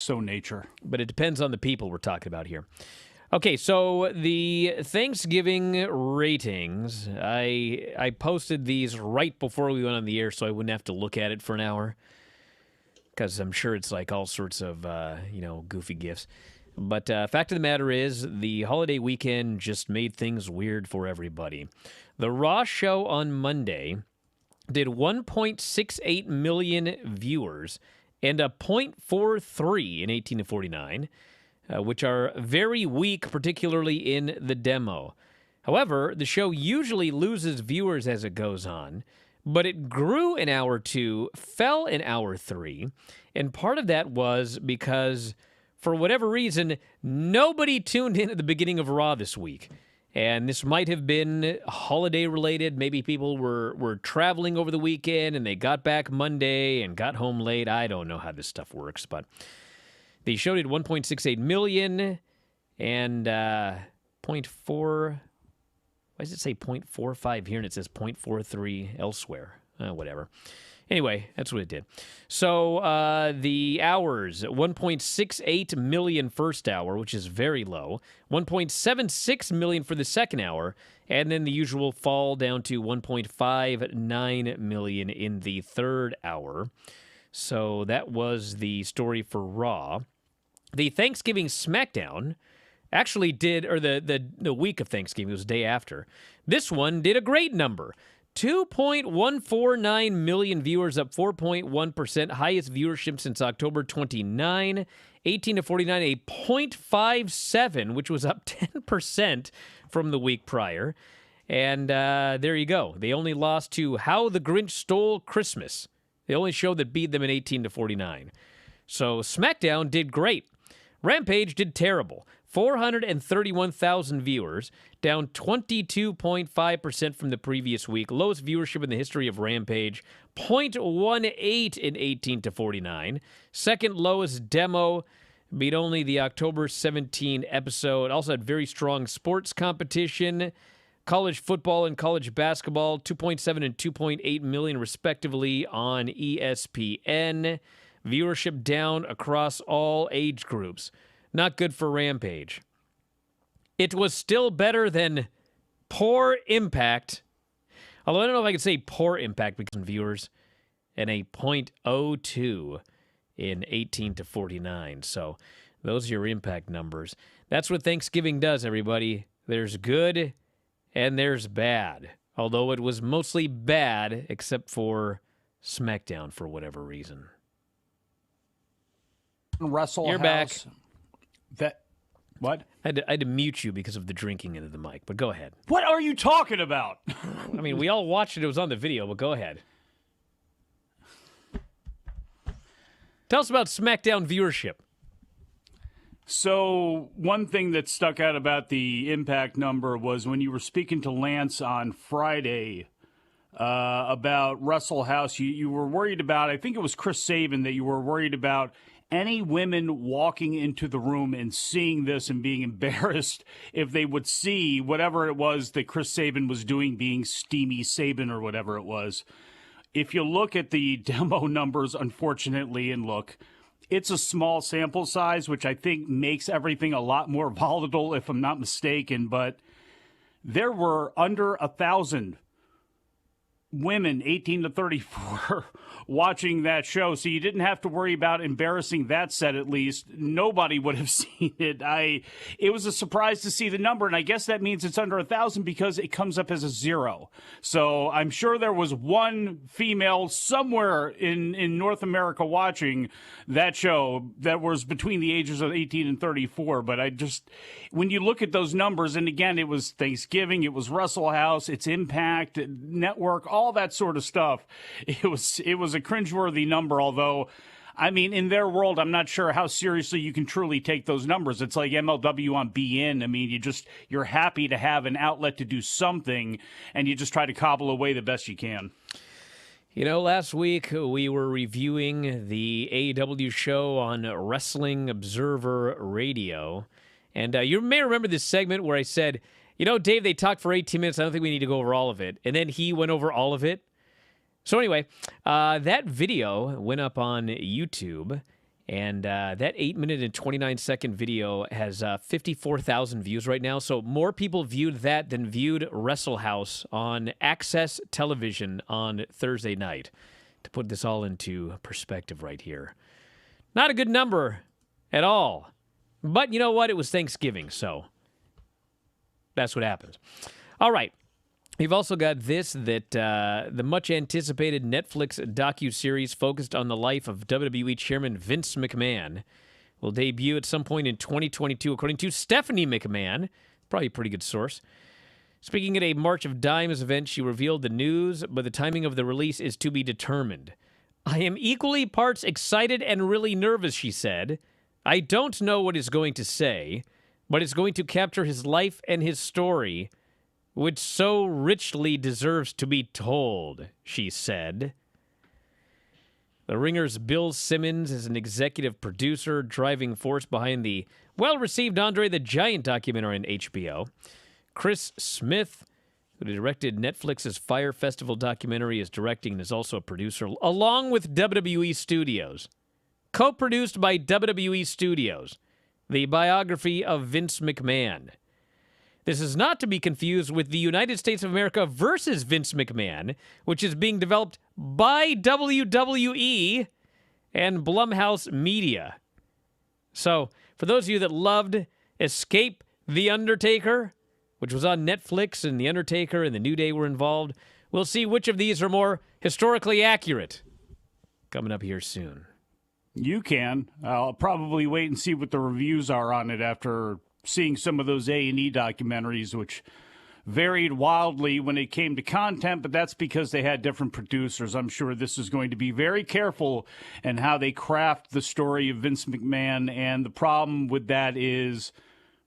So nature. But it depends on the people we're talking about here. Okay, so the Thanksgiving ratings, I posted these right before we went on the air so I wouldn't have to look at it for an hour, because I'm sure it's like all sorts of, goofy gifts. But fact of the matter is, the holiday weekend just made things weird for everybody. The Raw show on Monday did 1.68 million viewers and a .43 in 18 to 49. Which are very weak, particularly in the demo. However, the show usually loses viewers as it goes on, but it grew in hour 2, fell in hour 3, and part of that was because, for whatever reason, nobody tuned in at the beginning of Raw this week. And this might have been holiday-related. Maybe people were traveling over the weekend, and they got back Monday and got home late. I don't know how this stuff works, but the show did 1.68 million and .4. Why does it say .45 here and it says .43 elsewhere? Whatever. Anyway, that's what it did. So the hours, 1.68 million first hour, which is very low, 1.76 million for the second hour, and then the usual fall down to 1.59 million in the third hour. So that was the story for Raw. The Thanksgiving SmackDown actually did, or the week of Thanksgiving, it was the day after. This one did a great number. 2.149 million viewers, up 4.1%, highest viewership since October 29. 18 to 49, a .57, which was up 10% from the week prior. And there you go. They only lost to How the Grinch Stole Christmas, the only show that beat them in 18 to 49. So SmackDown did great. Rampage did terrible. 431,000 viewers, down 22.5% from the previous week. Lowest viewership in the history of Rampage, .18 in 18 to 49. Second lowest demo, beat only the October 17 episode. Also had very strong sports competition. College football and college basketball, 2.7 and 2.8 million respectively on ESPN. Viewership down across all age groups. Not good for Rampage. It was still better than Poor Impact. Although I don't know if I can say Poor Impact because of viewers. And a .02 in 18 to 49. So those are your Impact numbers. That's what Thanksgiving does, everybody. There's good and there's bad. Although it was mostly bad except for SmackDown for whatever reason. Wrestle You're House. back. What? I had to mute you because of the drinking into the mic, but go ahead. What are you talking about? I mean, we all watched it. It was on the video, but go ahead. Tell us about SmackDown viewership. So one thing that stuck out about the Impact number was when you were speaking to Lance on Friday about Wrestle House, you were worried about, I think it was Chris Sabin, that you were worried about any women walking into the room and seeing this and being embarrassed if they would see whatever it was that Chris Sabin was doing, being Steamy Sabin or whatever it was. If you look at the demo numbers, unfortunately, and look, it's a small sample size, which I think makes everything a lot more volatile, if I'm not mistaken, but there were under 1,000 women 18 to 34 watching that show, so you didn't have to worry about embarrassing that set. At least nobody would have seen it. It was a surprise to see the number, and I guess that means it's under 1,000 because it comes up as a 0. So I'm sure there was one female somewhere in North America watching that show that was between the ages of 18 and 34. But when you look at those numbers, and again, it was Thanksgiving, it was Wrestle House, it's Impact Network, all that sort of stuff. It was a cringeworthy number, although, I mean, in their world, I'm not sure how seriously you can truly take those numbers. It's like MLW on BN. I mean, you're happy to have an outlet to do something, and you just try to cobble away the best you can. You know, last week we were reviewing the AEW show on Wrestling Observer Radio, and you may remember this segment where I said, you know, Dave, they talked for 18 minutes. I don't think we need to go over all of it. And then he went over all of it. So anyway, that video went up on YouTube, And that 8-minute and 29-second video has 54,000 views right now. So more people viewed that than viewed Wrestle House on Access Television on Thursday night. To put this all into perspective right here. Not a good number at all. But you know what? It was Thanksgiving, so that's what happens. All right. We've also got this, that the much-anticipated Netflix docuseries focused on the life of WWE Chairman Vince McMahon will debut at some point in 2022, according to Stephanie McMahon, probably a pretty good source. Speaking at a March of Dimes event, she revealed the news, but the timing of the release is to be determined. I am equally parts excited and really nervous, she said. I don't know what it's going to say, but it's going to capture his life and his story, which so richly deserves to be told, she said. The Ringer's Bill Simmons is an executive producer, driving force behind the well-received Andre the Giant documentary on HBO. Chris Smith, who directed Netflix's Fyre Festival documentary, is directing and is also a producer, along with WWE Studios. Co-produced by WWE Studios, the biography of Vince McMahon. This is not to be confused with the United States of America versus Vince McMahon, which is being developed by WWE and Blumhouse Media. So, for those of you that loved Escape the Undertaker, which was on Netflix, and The Undertaker and The New Day were involved, we'll see which of these are more historically accurate. Coming up here soon. You can. I'll probably wait and see what the reviews are on it after seeing some of those A&E documentaries, which varied wildly when it came to content, but that's because they had different producers. I'm sure this is going to be very careful in how they craft the story of Vince McMahon, and the problem with that is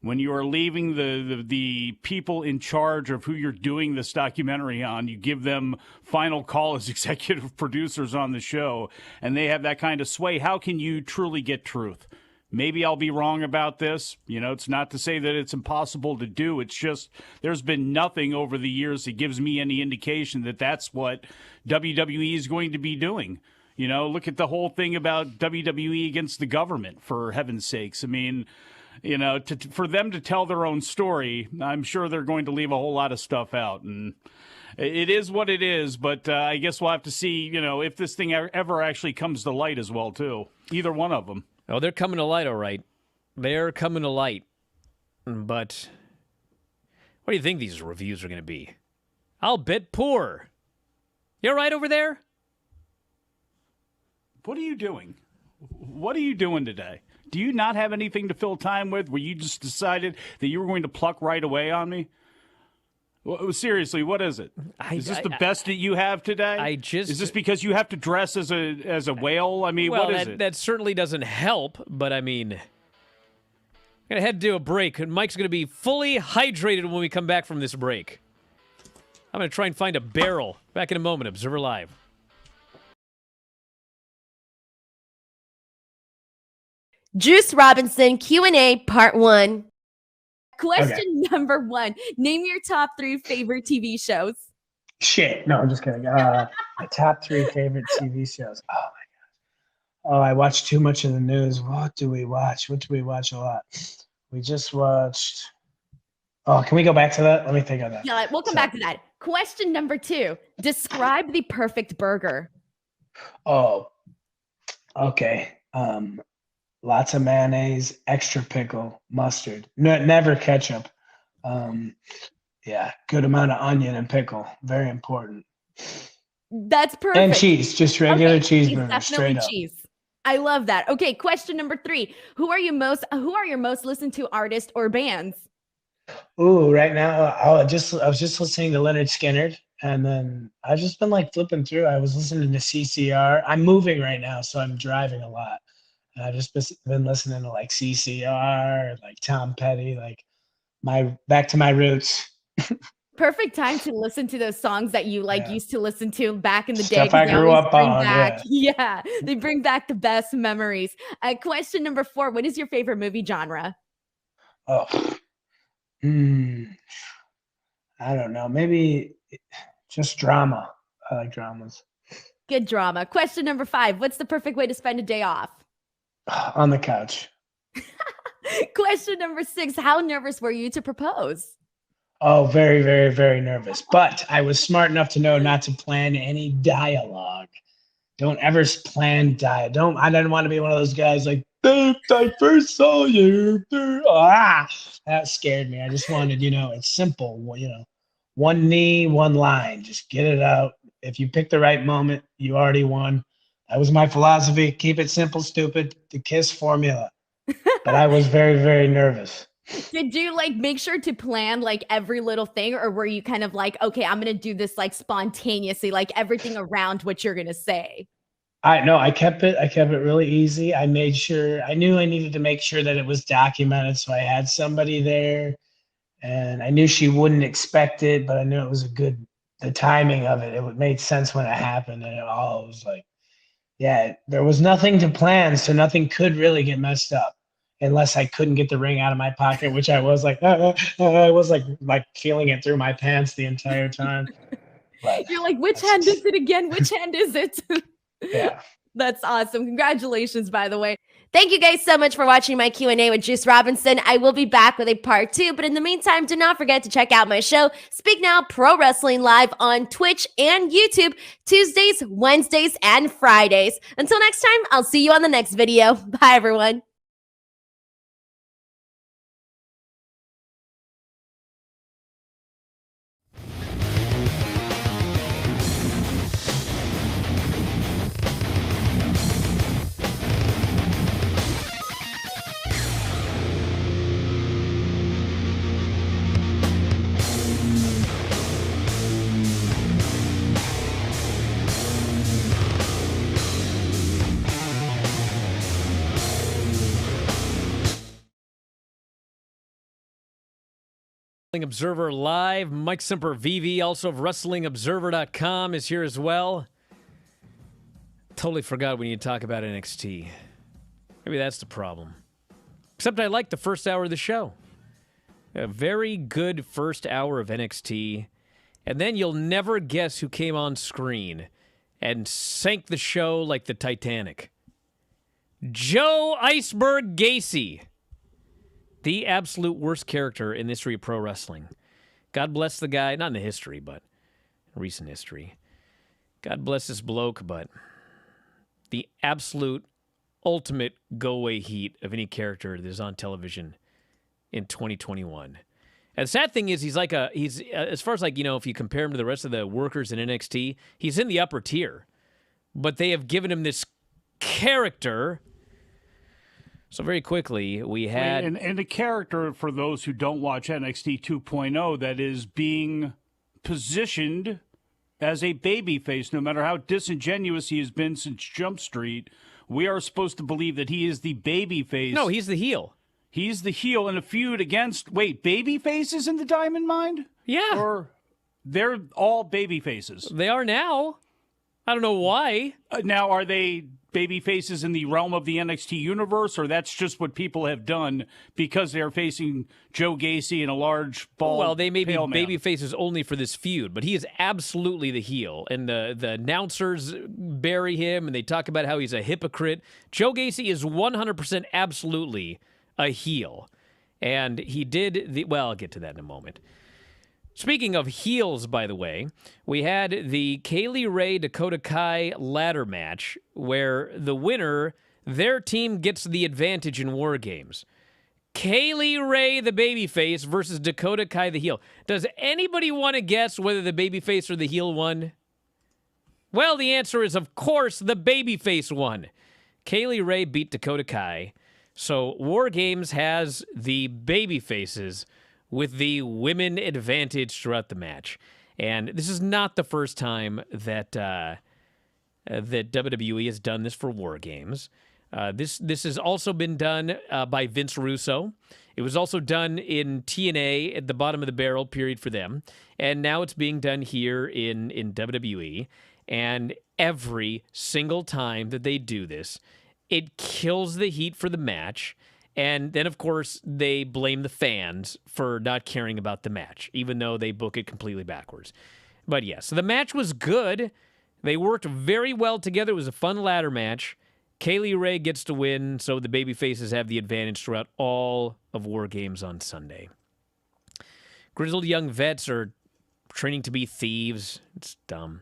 when you are leaving the people in charge of who you're doing this documentary on, you give them final call as executive producers on the show, and they have that kind of sway. How can you truly get truth? Maybe I'll be wrong about this. You know, it's not to say that it's impossible to do. It's just there's been nothing over the years that gives me any indication that that's what WWE is going to be doing. You know, look at the whole thing about WWE against the government, for heaven's sakes. I mean, you know, for them to tell their own story, I'm sure they're going to leave a whole lot of stuff out. And it is what it is, but I guess we'll have to see, you know, if this thing ever actually comes to light as well, too. Either one of them. Oh, they're coming to light, all right. They're coming to light. But what do you think these reviews are going to be? I'll bet poor. You all right over there? What are you doing? What are you doing today? Do you not have anything to fill time with where you just decided that you were going to pluck right away on me? Well, seriously, what is it? Is this the best that you have today? Is this because you have to dress as a whale? I mean, what is it? That certainly doesn't help, but I mean, I'm going to head to a break, and Mike's going to be fully hydrated when we come back from this break. I'm going to try and find a barrel. Back in a moment, Observer Live. Juice Robinson Q&A Part 1. Question number 1. Name your top 3 favorite TV shows. Shit. No, I'm just kidding. My top 3 favorite TV shows. Oh, my God. Oh, I watch too much of the news. What do we watch? What do we watch a lot? We just watched... Oh, can we go back to that? Let me think of that. Yeah, we'll come back to that. Question number 2. Describe the perfect burger. Oh, okay. Lots of mayonnaise, extra pickle, mustard. No, never ketchup. Yeah, good amount of onion and pickle. Very important. That's perfect. And cheese, just regular cheeseburger, definitely straight up. Cheese. I love that. Okay, question number 3. Who are your most listened to artists or bands? Ooh, right now, I was just listening to Leonard Skinner, and then I've just been like flipping through. I was listening to CCR. I'm moving right now, so I'm driving a lot. And I've just been listening to like CCR, like Tom Petty, like back to my roots. Perfect time to listen to those songs that you used to listen to back in the day. Stuff I grew up on. Yeah, they bring back the best memories. Question number 4. What is your favorite movie genre? Oh, I don't know. Maybe just drama. I like dramas. Good drama. Question number 5. What's the perfect way to spend a day off? On the couch. Question number 6. How nervous were you to propose? Oh, very, very, very nervous. But I was smart enough to know not to plan any dialogue. Don't ever plan diet. I didn't want to be one of those guys like, "Babe, I first saw you." That scared me. I just wanted, it's simple. One knee, one line. Just get it out. If you pick the right moment, you already won. That was my philosophy. Keep it simple, stupid. The KISS formula. But I was very, very nervous. Did you make sure to plan every little thing, or were you kind of okay, I'm gonna do this spontaneously, everything around what you're gonna say? I kept it really easy. I knew I needed to make sure that it was documented, so I had somebody there, and I knew she wouldn't expect it, but I knew it was the timing of it made sense when it happened, and it all was there was nothing to plan, so nothing could really get messed up. Unless I couldn't get the ring out of my pocket, which I was I was feeling it through my pants the entire time. But you're which hand is it again? Which hand is it? Yeah. That's awesome. Congratulations, by the way. Thank you guys so much for watching my Q&A with Juice Robinson. I will be back with a part 2, but in the meantime, do not forget to check out my show, Speak Now Pro Wrestling Live on Twitch and YouTube, Tuesdays, Wednesdays, and Fridays. Until next time, I'll see you on the next video. Bye, everyone. Observer Live. Mike Semper VV, also of WrestlingObserver.com, is here as well. Totally forgot we need to talk about NXT. Maybe that's the problem. Except I like the first hour of the show. A very good first hour of NXT. And then you'll never guess who came on screen and sank the show like the Titanic. Joe Iceberg Gacy. The absolute worst character in the history of pro wrestling. God bless the guy. Not in the history, but recent history. God bless this bloke, but the absolute ultimate go-away heat of any character that is on television in 2021. And the sad thing is, he's as far as if you compare him to the rest of the workers in NXT, he's in the upper tier. But they have given him this character. So very quickly, we had... And a character, for those who don't watch NXT 2.0, that is being positioned as a babyface. No matter how disingenuous he has been since Jump Street, we are supposed to believe that he is the babyface. No, he's the heel. He's the heel in a feud against... Wait, babyfaces in the Diamond Mine? Yeah. Or they're all babyfaces? They are now. I don't know why. Now, are they... baby faces in the realm of the NXT universe, or that's just what people have done because they're facing Joe Gacy in a large ball? Well, they may be baby faces only for this feud, but he is absolutely the heel. And the announcers bury him, and they talk about how he's a hypocrite. Joe Gacy is 100% absolutely a heel. And he did well, I'll get to that in a moment. Speaking of heels, by the way, we had the Kaylee Ray Dakota Kai ladder match where the winner, their team gets the advantage in War Games. Kaylee Ray, the babyface, versus Dakota Kai, the heel. Does anybody want to guess whether the babyface or the heel won? Well, the answer is, of course, the babyface won. Kaylee Ray beat Dakota Kai. So War Games has the babyfaces with the women advantage throughout the match. And this is not the first time that that WWE has done this for War Games. This has also been done by Vince Russo. It was also done in TNA at the bottom of the barrel period for them. And now it's being done here in WWE. And every single time that they do this, it kills the heat for the match. And then, of course, they blame the fans for not caring about the match, even though they book it completely backwards. But yeah, so the match was good. They worked very well together. It was a fun ladder match. Kaylee Ray gets to win, so the babyfaces have the advantage throughout all of War Games on Sunday. Grizzled young vets are training to be thieves. It's dumb.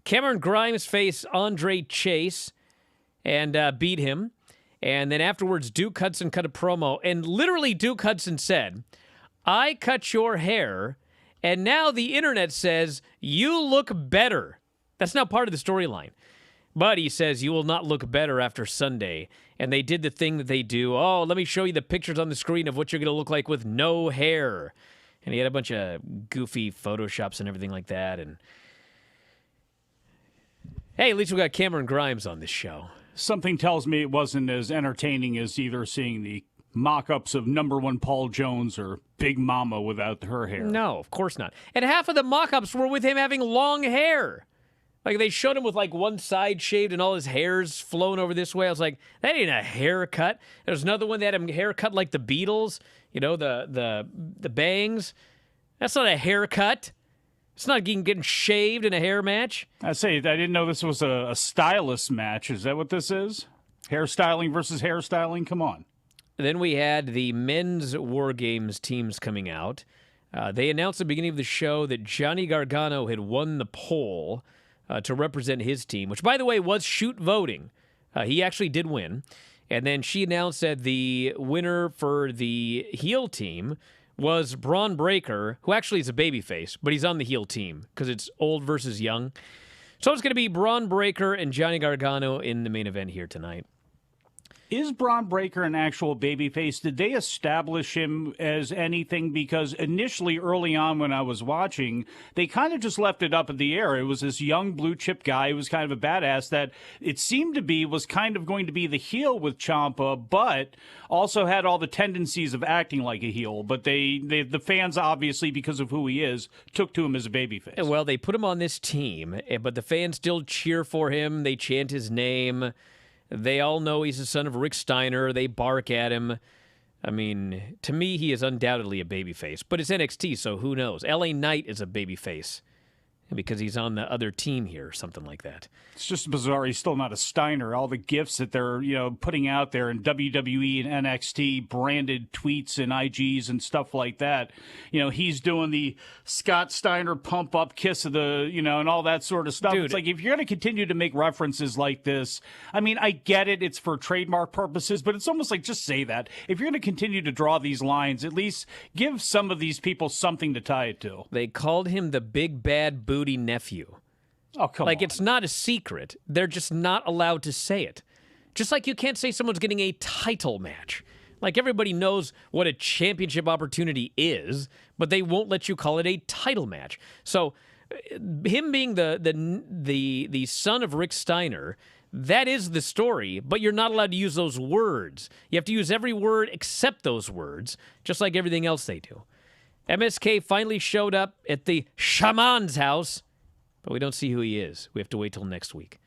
Cameron Grimes faced Andre Chase and beat him. And then afterwards, Duke Hudson cut a promo. And literally, Duke Hudson said, "I cut your hair, and now the internet says you look better." That's not part of the storyline. But he says, "You will not look better after Sunday." And they did the thing that they do. "Oh, let me show you the pictures on the screen of what you're going to look like with no hair." And he had a bunch of goofy Photoshops and everything like that. And hey, at least we got Cameron Grimes on this show. Something tells me it wasn't as entertaining as either seeing the mock-ups of #1 Paul Jones or Big Mama without her hair. No, of course not. And half of the mock-ups were with him having long hair. Like, they showed him with, like, one side shaved and all his hair's flowing over this way. I was like, that ain't a haircut. There's another one that had him haircut like the Beatles, you know, the bangs. That's not a haircut. It's not getting shaved in a hair match. I didn't know this was a stylist match. Is that what this is? Hairstyling versus hairstyling? Come on. Then we had the men's War Games teams coming out. They announced at the beginning of the show that Johnny Gargano had won the poll to represent his team, which, by the way, was shoot voting. He actually did win. And then she announced that the winner for the heel team was Braun Breaker, who actually is a babyface, but he's on the heel team because it's old versus young. So it's going to be Braun Breaker and Johnny Gargano in the main event here tonight. Is Braun Breaker an actual babyface? Did they establish him as anything? Because initially, early on when I was watching, they kind of just left it up in the air. It was this young blue chip guy who was kind of a badass that it seemed to be was kind of going to be the heel with Ciampa, but also had all the tendencies of acting like a heel. But the fans, obviously, because of who he is, took to him as a babyface. Well, they put him on this team, but the fans still cheer for him. They chant his name. They all know he's the son of Rick Steiner. They bark at him. I mean, to me, he is undoubtedly a babyface. But it's NXT, so who knows? LA Knight is a babyface because he's on the other team here or something like that. It's just bizarre. He's still not a Steiner. All the gifts that they're, putting out there in WWE and NXT, branded tweets and IGs and stuff like that. He's doing the Scott Steiner pump up kiss of the, and all that sort of stuff. Dude, it's like, if you're going to continue to make references like this, I mean, I get it. It's for trademark purposes, but it's almost like, just say that. If you're going to continue to draw these lines, at least give some of these people something to tie it to. They called him the big bad booty nephew. Oh, come on. Like, it's not a secret. They're just not allowed to say it. Just like you can't say someone's getting a title match. Like, everybody knows what a championship opportunity is, but they won't let you call it a title match. So, him being the son of Rick Steiner, that is the story, but you're not allowed to use those words. You have to use every word except those words, just like everything else they do. MSK finally showed up at the shaman's house, but we don't see who he is. We have to wait till next week.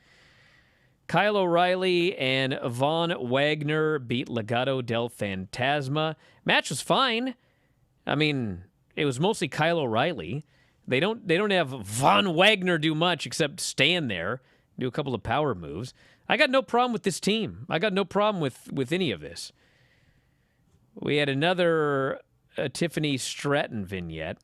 Kyle O'Reilly and Von Wagner beat Legado del Fantasma. Match was fine. I mean, it was mostly Kyle O'Reilly. They don't have Von Wagner do much except stand there, do a couple of power moves. I got no problem with this team. I got no problem with any of this. We had another Tiffany Stratton vignette.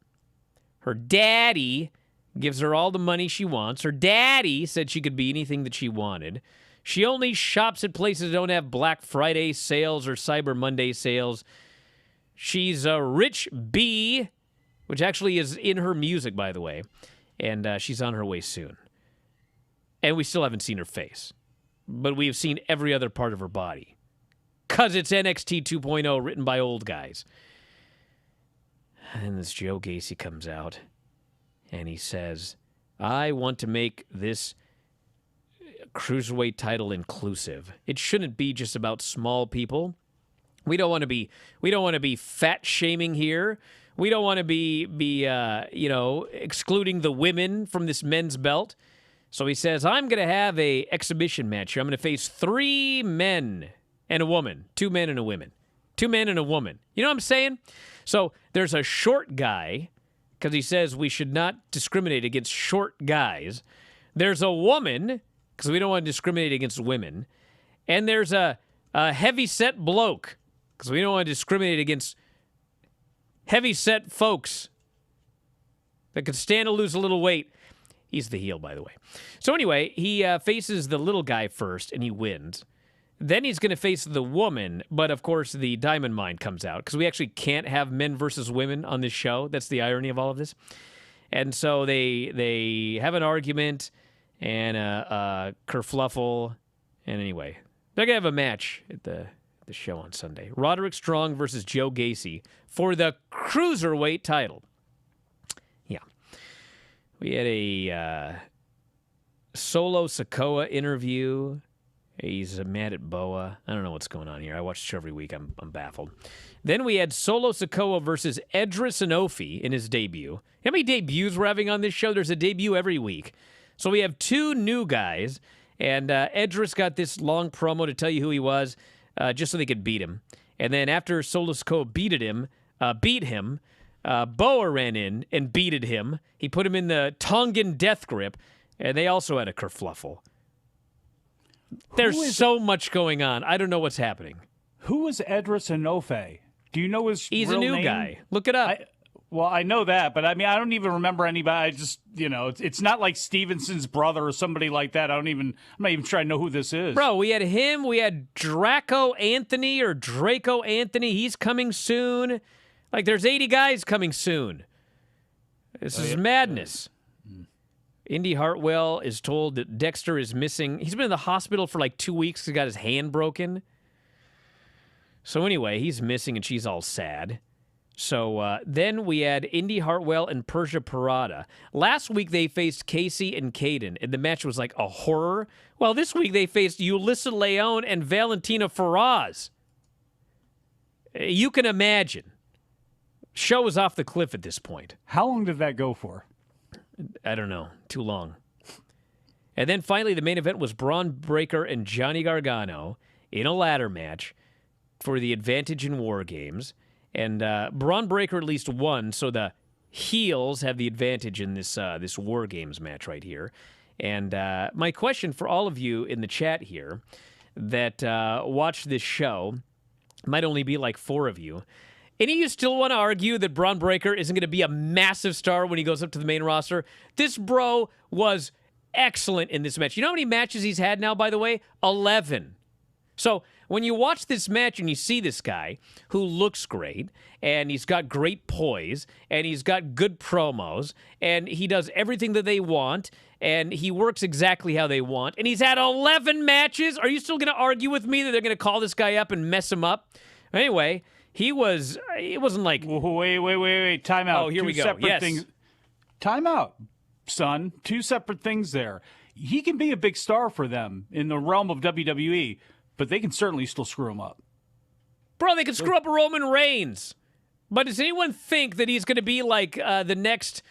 Her daddy gives her all the money she wants. Her daddy said she could be anything that she wanted. She only shops at places that don't have Black Friday sales or Cyber Monday sales. She's a rich bee, which actually is in her music, by the way. And she's on her way soon. And we still haven't seen her face. But we have seen every other part of her body. Because it's NXT 2.0 written by old guys. And this Joe Gacy comes out. And he says, I want to make this cruiserweight title inclusive. It shouldn't be just about small people. We don't want to be fat shaming here. We don't want to be excluding the women from this men's belt. So he says, I'm going to have a exhibition match here. I'm going to face 3 men and a woman. 2 men and a woman. 2 men and a woman. You know what I'm saying? So there's a short guy, because he says we should not discriminate against short guys. There's a woman, because we don't want to discriminate against women. And there's a heavy-set bloke, because we don't want to discriminate against heavy-set folks that could stand to lose a little weight. He's the heel, by the way. So anyway, he faces the little guy first, and he wins. Then he's going to face the woman, but of course the Diamond Mine comes out, because we actually can't have men versus women on this show. That's the irony of all of this. And so they have an argument and a kerfluffle. And anyway, they're going to have a match at the show on Sunday. Roderick Strong versus Joe Gacy for the Cruiserweight title. Yeah. We had a Solo Sikoa interview. He's mad at Boa. I don't know what's going on here. I watch the show every week. I'm baffled. Then we had Solo Sikoa versus Edris Enofi in his debut. How many debuts we're having on this show? There's a debut every week. So we have two new guys, and Edris got this long promo to tell you who he was, just so they could beat him. And then after Solo Sikoa beat him, Boa ran in and beated him. He put him in the Tongan death grip, and they also had a kerfluffle. There's so much going on. I don't know what's happening. Who is Edris Enofe? Do you know his He's real a new name? guy. Look it up. I know that, but I mean, I don't even remember anybody. I just, it's not like Stevenson's brother or somebody like that. I'm not even trying to know who this is. Bro, we had him. We had Draco Anthony. He's coming soon. Like, there's 80 guys coming soon. This is madness. Indy Hartwell is told that Dexter is missing. He's been in the hospital for like 2 weeks. He got his hand broken. So anyway, he's missing, and she's all sad. So then we had Indy Hartwell and Persia Parada. Last week they faced Casey and Caden, and the match was like a horror. Well, this week they faced Yulissa Leone and Valentina Feroz. You can imagine. Show is off the cliff at this point. How long did that go for? I don't know. Too long. And then finally the main event was Braun Breaker and Johnny Gargano in a ladder match for the advantage in War Games. And Braun Breaker at least won, so the heels have the advantage in this War Games match right here. And my question for all of you in the chat here that watch this show, might only be like 4 of you. Any of you still want to argue that Braun Breaker isn't going to be a massive star when he goes up to the main roster? This bro was excellent in this match. You know how many matches he's had now, by the way? 11. So when you watch this match and you see this guy who looks great, and he's got great poise, and he's got good promos, and he does everything that they want, and he works exactly how they want, and he's had 11 matches, are you still going to argue with me that they're going to call this guy up and mess him up? Anyway, it wasn't like... Wait. Time out. Oh, here we go. Yes. Things. Time out, son. 2 separate things there. He can be a big star for them in the realm of WWE, but they can certainly still screw him up. Bro, they could screw up Roman Reigns. But does anyone think that he's going to be like the next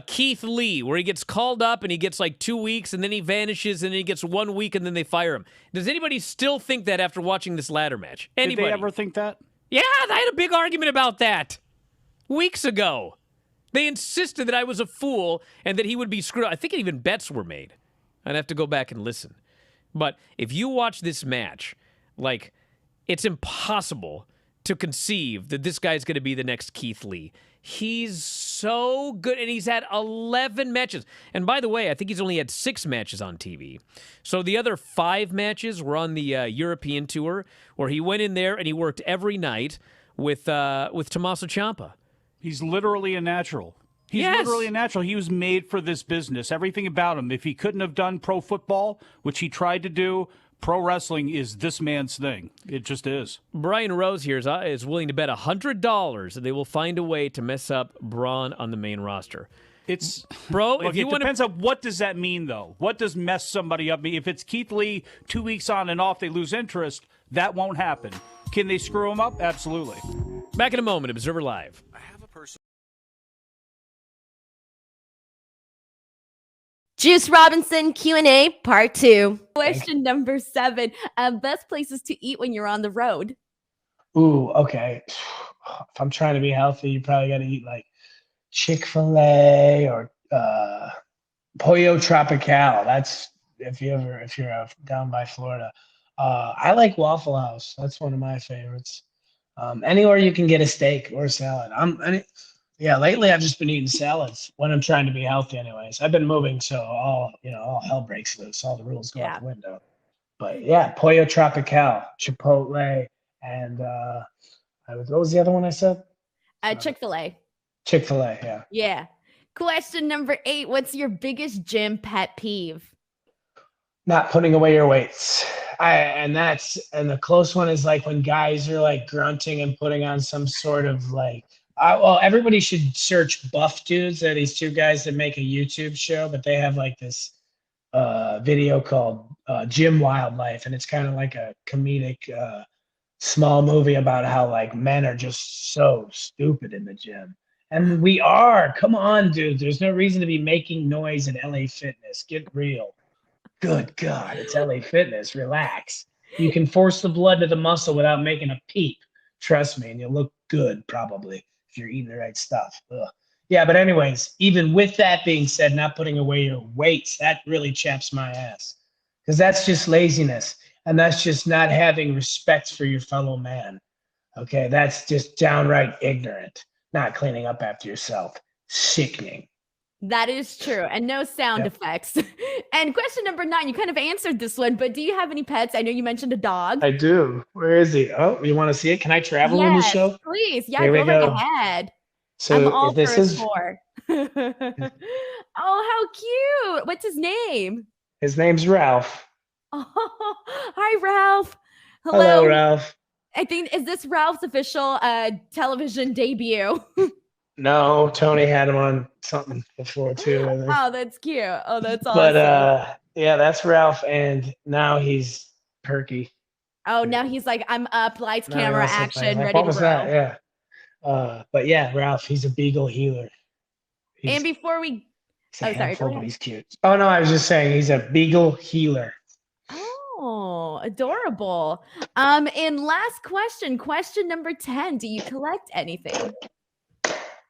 Keith Lee, where he gets called up and he gets like 2 weeks and then he vanishes and then he gets 1 week and then they fire him? Does anybody still think that after watching this ladder match? Anybody? Did they ever think that? Yeah, I had a big argument about that weeks ago. They insisted that I was a fool and that he would be screwed. I think even bets were made. I'd have to go back and listen. But if you watch this match, like, it's impossible to conceive that this guy's going to be the next Keith Lee. He's so good, and he's had 11 matches. And by the way, I think he's only had 6 matches on TV. So the other 5 matches were on the European tour, where he went in there and he worked every night with Tommaso Ciampa. He's literally a natural. He's literally a natural. He was made for this business. Everything about him. If he couldn't have done pro football, which he tried to do, pro wrestling is this man's thing. It just is. Brian Rose here is willing to bet $100 that they will find a way to mess up Braun on the main roster. It's bro. Look, if you it depends on what does that mean, though. What does mess somebody up mean? If it's Keith Lee, 2 weeks on and off, they lose interest. That won't happen. Can they screw him up? Absolutely. Back in a moment. Observer Live. Juice Robinson Q&A Part 2. Question number 7. Best places to eat when you're on the road. Ooh, okay. If I'm trying to be healthy, you probably got to eat like Chick-fil-A or Pollo Tropical. That's if you're down by Florida. I like Waffle House. That's one of my favorites. Anywhere you can get a steak or a salad. Yeah, lately I've just been eating salads when I'm trying to be healthy anyways. I've been moving, so all hell breaks loose. All the rules go out Yeah. the window. But yeah, Pollo Tropical, Chipotle, and what was the other one I said? Chick-fil-A. Chick-fil-A, yeah. Yeah. Question number 8. What's your biggest gym pet peeve? Not putting away your weights. And the close one is like when guys are like grunting and putting on some sort of like well, everybody should search buff dudes. They're these two guys that make a YouTube show, but they have like this video called Gym Wildlife, and it's kind of like a comedic small movie about how like men are just so stupid in the gym. And we are. Come on, dude. There's no reason to be making noise in LA Fitness. Get real. Good God, it's LA Fitness. Relax. You can force the blood to the muscle without making a peep. Trust me, and you'll look good probably if you're eating the right stuff. Ugh. Yeah, but anyways, even with that being said, not putting away your weights, that really chaps my ass. Because that's just laziness. And that's just not having respect for your fellow man. Okay, that's just downright ignorant. Not cleaning up after yourself. Sickening. That is true. And no sound effects. And question number 9, you kind of answered this one, but do you have any pets? I know you mentioned a dog. I do. Where is he? Oh, you want to see it? Can I travel in the Yes, show? please. Yeah, Here we go go. right ahead. So I'm all this for a is tour. Oh, how cute. What's his name? his name's Ralph. Oh, hi, Ralph. Hello, Ralph. I think, is this Ralph's official television debut? No, Tony had him on something before too, I think. Oh, that's cute. Oh, that's awesome. But yeah, that's Ralph, and now he's perky. Oh, now he's like, I'm up, lights, Now camera, he also plays action, like, ready what to was roll. that? Yeah. But yeah, Ralph, he's a beagle healer. And before we, He's a oh, sorry, handful, go but ahead. he's cute. Oh no, I was just saying he's a beagle healer. Oh, adorable. And last question number 10. Do you collect anything?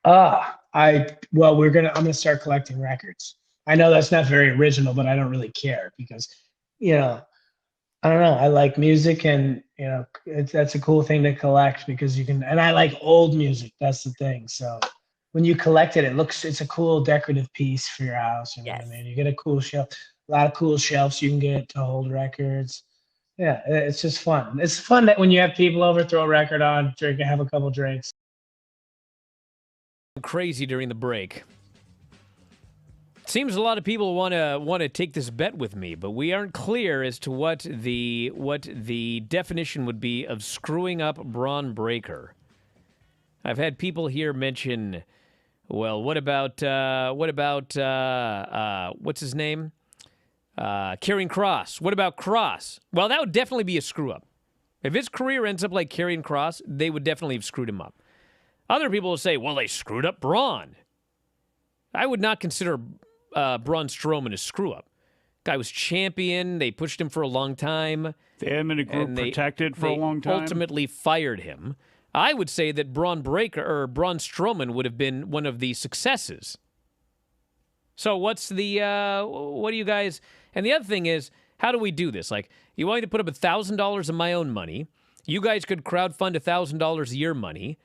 I'm gonna start collecting records. I know that's not very original, but I don't really care because, I don't know. I like music, and that's a cool thing to collect because you can. And I like old music. That's the thing. So when you collect it, it's a cool decorative piece for your house. You know what I mean? You get a cool shelf, a lot of cool shelves you can get to hold records. Yeah, it's just fun. It's fun that when you have people over, throw a record on, drink, and have a couple drinks. Crazy during the break. Seems a lot of people want to take this bet with me, but we aren't clear as to what the definition would be of screwing up Braun Breaker. I've had people here mention, well, what about what's his name? Karrion Kross. What about Kross? Well, that would definitely be a screw up. If his career ends up like Karrion Kross, they would definitely have screwed him up. Other people will say, well, they screwed up Braun. I would not consider Braun Strowman a screw-up. Guy was champion. They pushed him for a long time. They had him in a group protected for a long time. Ultimately fired him. I would say that Braun Strowman would have been one of the successes. So what do you guys... And the other thing is, how do we do this? Like, you want me to put up $1,000 of my own money. You guys could crowdfund $1,000 of your money.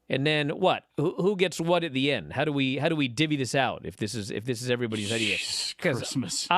And then what? Who gets what at the end? How do we divvy this out if this is everybody's idea? Christmas.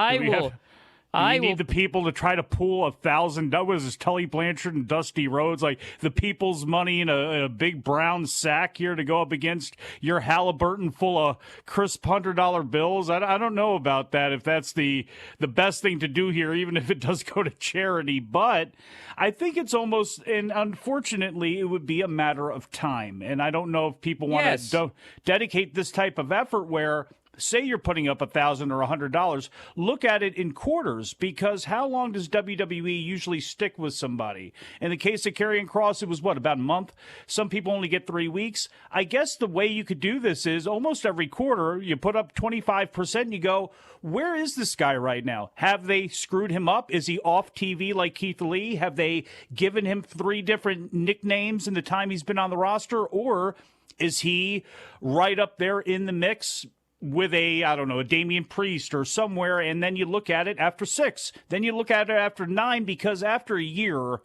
I need the people to try to pool $1,000. That was Tully Blanchard and Dusty Rhodes, like the people's money in a big brown sack here to go up against your Halliburton full of crisp $100 bills. I don't know about that, if that's the best thing to do here, even if it does go to charity. But I think it's almost, and unfortunately, it would be a matter of time. And I don't know if people want to dedicate this type of effort where, say you're putting up $1,000 or $100, look at it in quarters, because how long does WWE usually stick with somebody? In the case of Karrion Kross, it was about a month? Some people only get 3 weeks. I guess the way you could do this is almost every quarter, you put up 25% and you go, where is this guy right now? Have they screwed him up? Is he off TV like Keith Lee? Have they given him 3 different nicknames in the time he's been on the roster? Or is he right up there in the mix with a Damian Priest or somewhere, and then you look at it after 6. Then you look at it after 9, because after a year,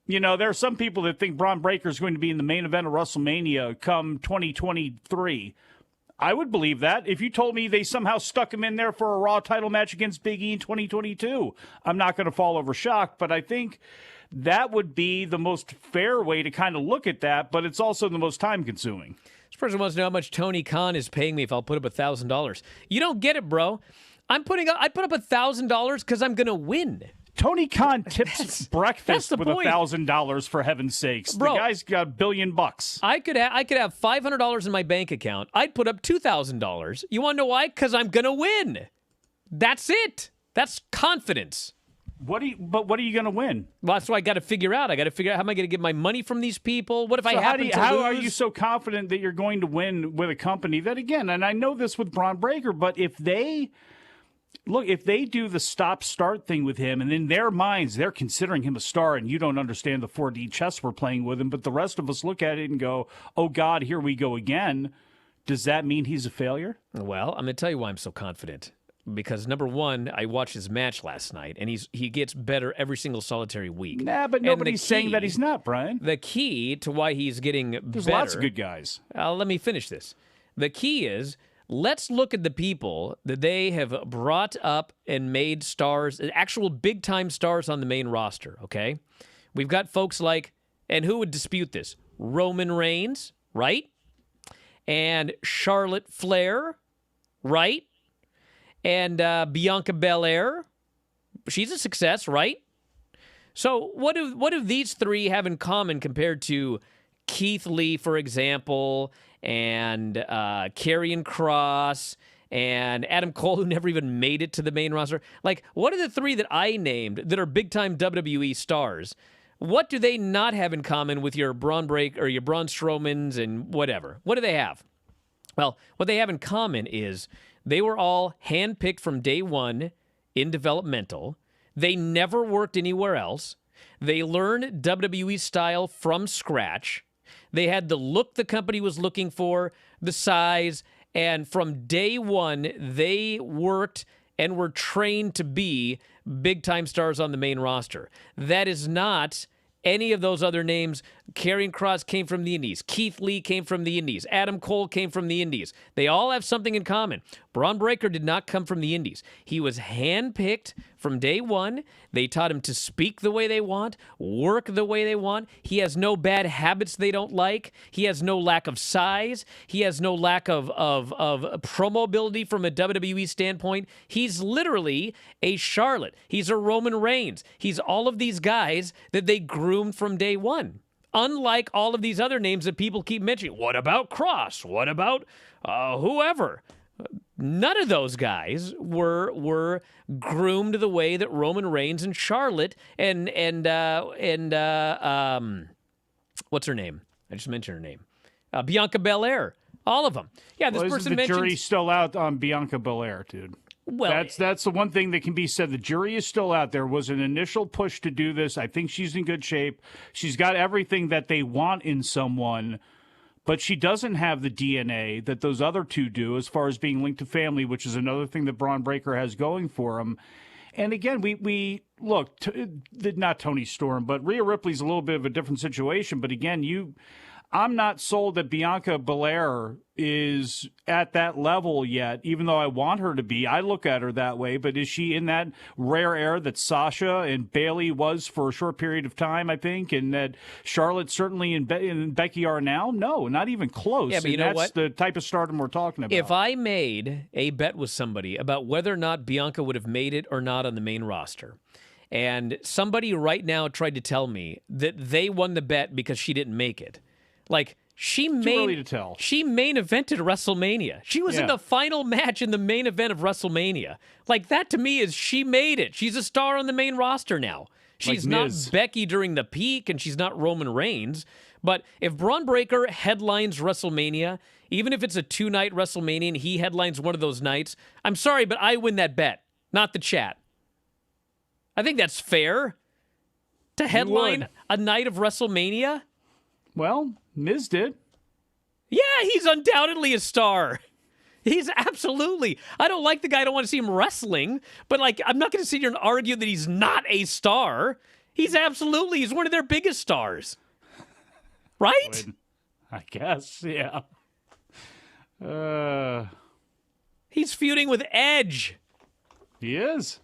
there are some people that think Braun Breaker is going to be in the main event of WrestleMania come 2023. I would believe that. If you told me they somehow stuck him in there for a Raw title match against Big E in 2022, I'm not going to fall over shocked, but I think that would be the most fair way to kind of look at that, but it's also the most time-consuming. This person wants to know how much Tony Khan is paying me if I'll put up $1,000. You don't get it, bro. I put up $1,000 because I'm going to win. Tony Khan tips breakfast with $1,000, for heaven's sakes. Bro, the guy's got $1 billion. I could have $500 in my bank account. I'd put up $2,000. You want to know why? Because I'm going to win. That's it. That's confidence. What are you going to win? Well, that's what I got to figure out. I got to figure out how am I going to get my money from these people? What if I happen to lose? How are you so confident that you're going to win with a company that, again, and I know this with Braun Breaker, but if they do the stop-start thing with him, and in their minds they're considering him a star, and you don't understand the 4D chess we're playing with him, but the rest of us look at it and go, oh, God, here we go again, does that mean he's a failure? Well, I'm going to tell you why I'm so confident. Because, number one, I watched his match last night, and he gets better every single solitary week. Nah, but nobody's saying that he's not, Brian. The key to why he's getting There's better... lots of good guys. Let me finish this. The key is, let's look at the people that they have brought up and made stars, actual big-time stars on the main roster, okay? We've got folks like, and who would dispute this? Roman Reigns, right? And Charlotte Flair, right? And Bianca Belair, she's a success, right? So what do these three have in common compared to Keith Lee, for example, and Karrion Kross, and Adam Cole, who never even made it to the main roster? Like, what are the three that I named that are big-time WWE stars? What do they not have in common with your Braun Breaker or your Braun Strowmans and whatever? What do they have? Well, what they have in common is they were all handpicked from day one in developmental. They never worked anywhere else. They learned WWE style from scratch. They had the look the company was looking for, the size, and from day one, they worked and were trained to be big-time stars on the main roster. That is not any of those other names. Karrion Kross came from the Indies. Keith Lee came from the Indies. Adam Cole came from the Indies. They all have something in common. Braun Breaker did not come from the Indies. He was handpicked from day one. They taught him to speak the way they want, work the way they want. He has no bad habits they don't like. He has no lack of size. He has no lack of promo ability from a WWE standpoint. He's literally a Charlotte. He's a Roman Reigns. He's all of these guys that they groomed from day one. Unlike all of these other names that people keep mentioning. What about Cross? What about whoever? None of those guys were groomed the way that Roman Reigns and Charlotte and what's her name? I just mentioned her name. Bianca Belair. All of them. Yeah, this person the mentioned... jury's still out on Bianca Belair, dude. Well, that's the one thing that can be said. The jury is still out. There was an initial push to do this. I think she's in good shape. She's got everything that they want in someone, but she doesn't have the DNA that those other two do as far as being linked to family, which is another thing that Braun Breaker has going for him. And again, we look, not Tony Storm, but Rhea Ripley's a little bit of a different situation. But again, I'm not sold that Bianca Belair is at that level yet, even though I want her to be. I look at her that way, but is she in that rare air that Sasha and Bayley was for a short period of time, I think, and that Charlotte certainly and Becky are now? No, not even close. Yeah, but you know that's what? The type of stardom we're talking about. If I made a bet with somebody about whether or not Bianca would have made it or not on the main roster, and somebody right now tried to tell me that they won the bet because she didn't make it, like, she main evented WrestleMania. She was in the final match in the main event of WrestleMania. Like, that to me is she made it. She's a star on the main roster now. She's like not Miz. Becky during the peak, and she's not Roman Reigns. But if Braun Breaker headlines WrestleMania, even if it's a 2-night WrestleMania and he headlines one of those nights, I'm sorry, but I win that bet, not the chat. I think that's fair to headline a night of WrestleMania. Well, Miz did. Yeah, he's undoubtedly a star. He's absolutely. I don't like the guy. I don't want to see him wrestling, but like, I'm not going to sit here and argue that he's not a star. He's one of their biggest stars. Right? I guess, yeah. He's feuding with Edge. He is.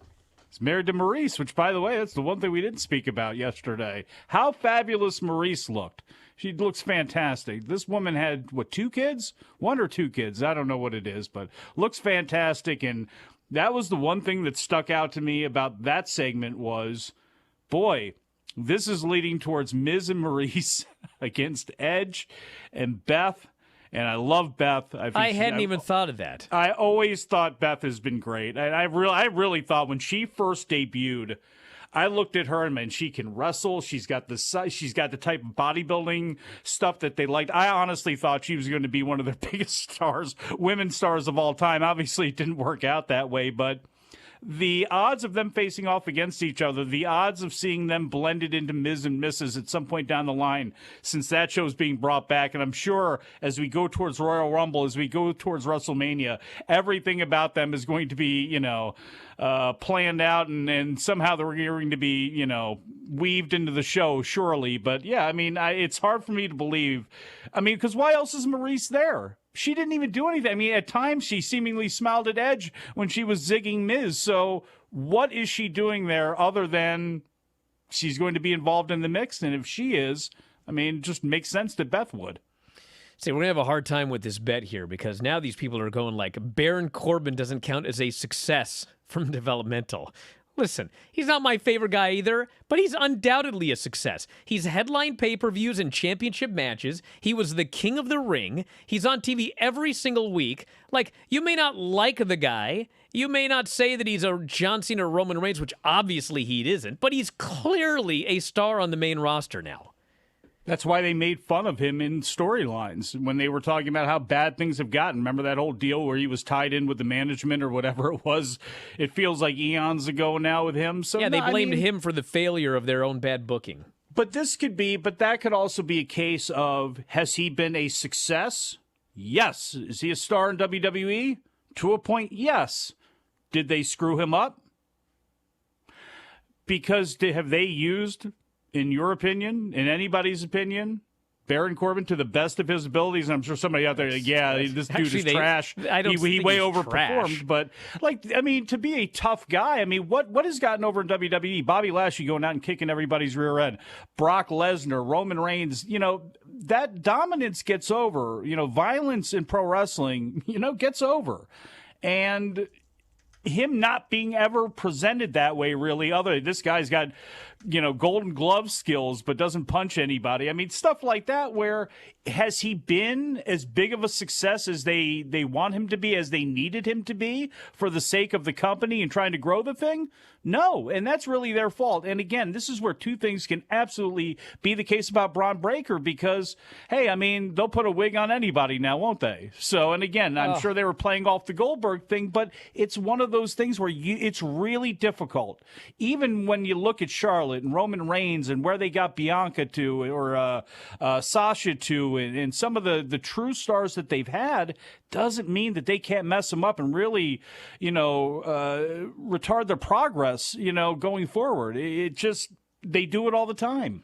He's married to Maurice, which, by the way, that's the one thing we didn't speak about yesterday. How fabulous Maurice looked. She looks fantastic. This woman had, 2 kids? 1 or 2 kids. I don't know what it is, but looks fantastic. And that was the one thing that stuck out to me about that segment was, boy, this is leading towards Miz and Maurice against Edge and Beth. And I love Beth. I hadn't even thought of that. I always thought Beth has been great. I really thought when she first debuted, I looked at her and, man, she can wrestle. She's got the type of bodybuilding stuff that they liked. I honestly thought she was going to be one of their biggest stars, women stars of all time. Obviously, it didn't work out that way, but the odds of them facing off against each other, the odds of seeing them blended into Miz and Mrs. at some point down the line, since that show's being brought back, and I'm sure as we go towards Royal Rumble, as we go towards WrestleMania, everything about them is going to be, planned out, and somehow they're going to be, weaved into the show, surely. But yeah, I mean, it's hard for me to believe. I mean, because why else is Maurice there? She didn't even do anything. I mean, at times she seemingly smiled at Edge when she was zigging Miz. So what is she doing there other than she's going to be involved in the mix? And if she is, I mean, it just makes sense that Beth would. See, we're going to have a hard time with this bet here because now these people are going like Baron Corbin doesn't count as a success from developmental. Listen, he's not my favorite guy either, but he's undoubtedly a success. He's headlined pay-per-views and championship matches. He was the king of the ring. He's on TV every single week. Like, you may not like the guy. You may not say that he's a John Cena or Roman Reigns, which obviously he isn't, but he's clearly a star on the main roster now. That's why they made fun of him in storylines when they were talking about how bad things have gotten. Remember that whole deal where he was tied in with the management or whatever it was? It feels like eons ago now with him. So yeah, they blamed him for the failure of their own bad booking. But that could also be a case of, has he been a success? Yes. Is he a star in WWE? To a point, yes. Did they screw him up? Because have they used, in your opinion, in anybody's opinion, Baron Corbin to the best of his abilities? And I'm sure somebody out there, this dude is trash. He way overperformed. Trash. But, to be a tough guy, what has gotten over in WWE? Bobby Lashley going out and kicking everybody's rear end. Brock Lesnar, Roman Reigns, that dominance gets over. Violence in pro wrestling, gets over. And him not being ever presented that way, really, this guy's got, Golden Glove skills, but doesn't punch anybody. Stuff like that, where has he been as big of a success as they want him to be, as they needed him to be for the sake of the company and trying to grow the thing? No, and that's really their fault. And again, this is where two things can absolutely be the case about Braun Breaker because, hey, they'll put a wig on anybody now, won't they? So, and again, I'm sure they were playing off the Goldberg thing, but it's one of those things where it's really difficult. Even when you look at Charlotte and Roman Reigns and where they got Bianca to or Sasha to and some of the true stars that they've had doesn't mean that they can't mess them up and really, retard their progress, going forward. It just, they do it all the time.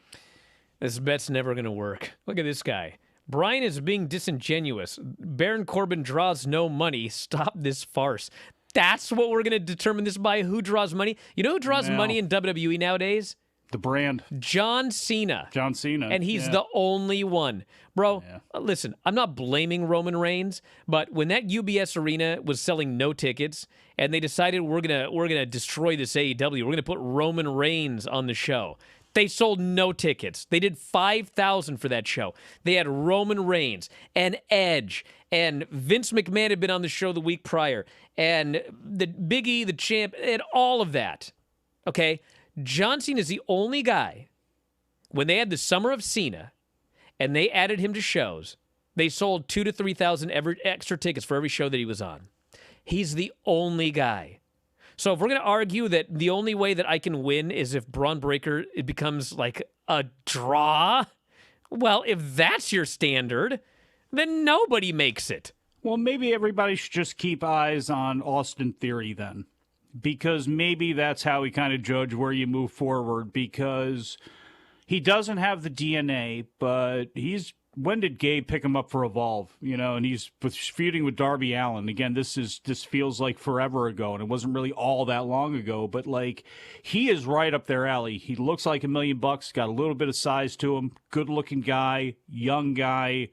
This bet's never going to work. Look at this guy. Bryan is being disingenuous. Baron Corbin draws no money. Stop this farce. That's what we're going to determine this by, who draws money. You know who draws money in WWE nowadays? The brand. John Cena. And he's the only one. Bro, listen, I'm not blaming Roman Reigns, but when that UBS arena was selling no tickets and they decided we're gonna destroy this AEW, we're going to put Roman Reigns on the show. They sold no tickets. They did 5,000 for that show. They had Roman Reigns and Edge, and Vince McMahon had been on the show the week prior, and the Big E, the champ, and all of that. Okay? John Cena is the only guy, when they had the Summer of Cena, and they added him to shows, they sold 2,000 to 3,000 extra tickets for every show that he was on. He's the only guy. So if we're going to argue that the only way that I can win is if Braun Breaker, it becomes like a draw, well, if that's your standard, then nobody makes it. Well, maybe everybody should just keep eyes on Austin Theory then, because maybe that's how we kind of judge where you move forward, because he doesn't have the DNA, but when did Gabe pick him up for Evolve? And he's feuding with Darby Allin. Again, this feels like forever ago, and it wasn't really all that long ago, but like, he is right up their alley. He looks like $1 million, got a little bit of size to him, good looking guy, young guy,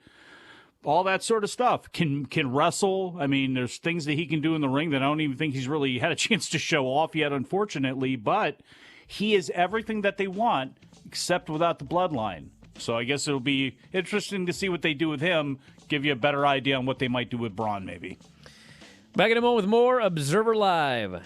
all that sort of stuff. Can wrestle. I mean, there's things that he can do in the ring that I don't even think he's really had a chance to show off yet, unfortunately, but he is everything that they want, except without the bloodline. So I guess it'll be interesting to see what they do with him, give you a better idea on what they might do with Braun, maybe. Back in a moment with more Observer Live.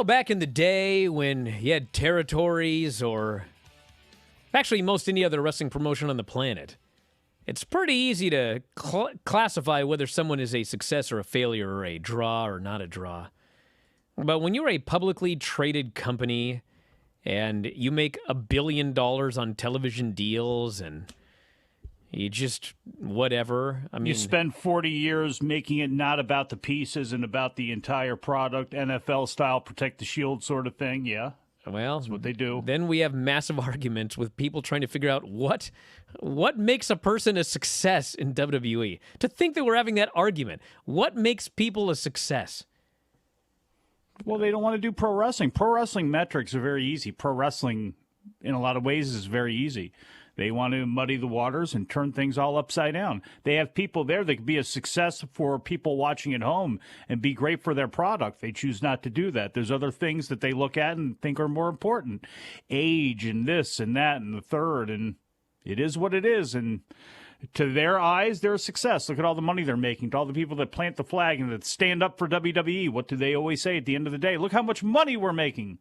Back in the day when you had territories or actually most any other wrestling promotion on the planet, it's pretty easy to classify whether someone is a success or a failure or a draw or not a draw. But when you're a publicly traded company and you make $1 billion on television deals and you just whatever. I mean, you spend 40 years making it not about the pieces and about the entire product, NFL style, protect the shield sort of thing. Yeah. Well, That's what they do. Then we have massive arguments with people trying to figure out what makes a person a success in WWE. To think that we're having that argument, what makes people a success? Well, they don't want to do pro wrestling. Pro wrestling metrics are very easy. Pro wrestling, in a lot of ways, is very easy. They want to muddy the waters and turn things all upside down. They have people there that could be a success for people watching at home and be great for their product. They choose not to do that. There's other things that they look at and think are more important. Age and this and that and the third. And it is what it is. And to their eyes, they're a success. Look at all the money they're making. To all the people that plant the flag and that stand up for WWE. What do they always say at the end of the day? Look how much money we're making.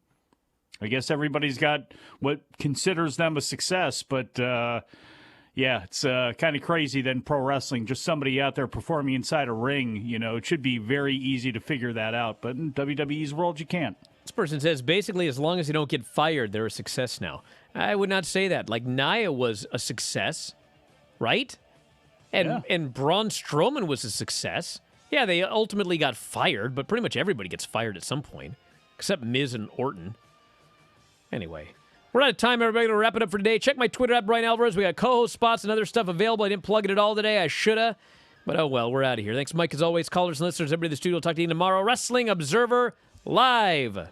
I guess everybody's got what considers them a success, but yeah, it's kind of crazy that in pro wrestling, just somebody out there performing inside a ring, it should be very easy to figure that out, but in WWE's world, you can't. This person says, basically, as long as they don't get fired, they're a success now. I would not say that. Like, Nia was a success, right? And Braun Strowman was a success. Yeah, they ultimately got fired, but pretty much everybody gets fired at some point, except Miz and Orton. Anyway, we're out of time, everybody. We'll wrap it up for today. Check my Twitter at Bryan Alvarez. We got co-host spots and other stuff available. I didn't plug it at all today. I shoulda. But oh well, we're out of here. Thanks, Mike, as always. Callers and listeners, everybody in the studio. Talk to you tomorrow. Wrestling Observer Live.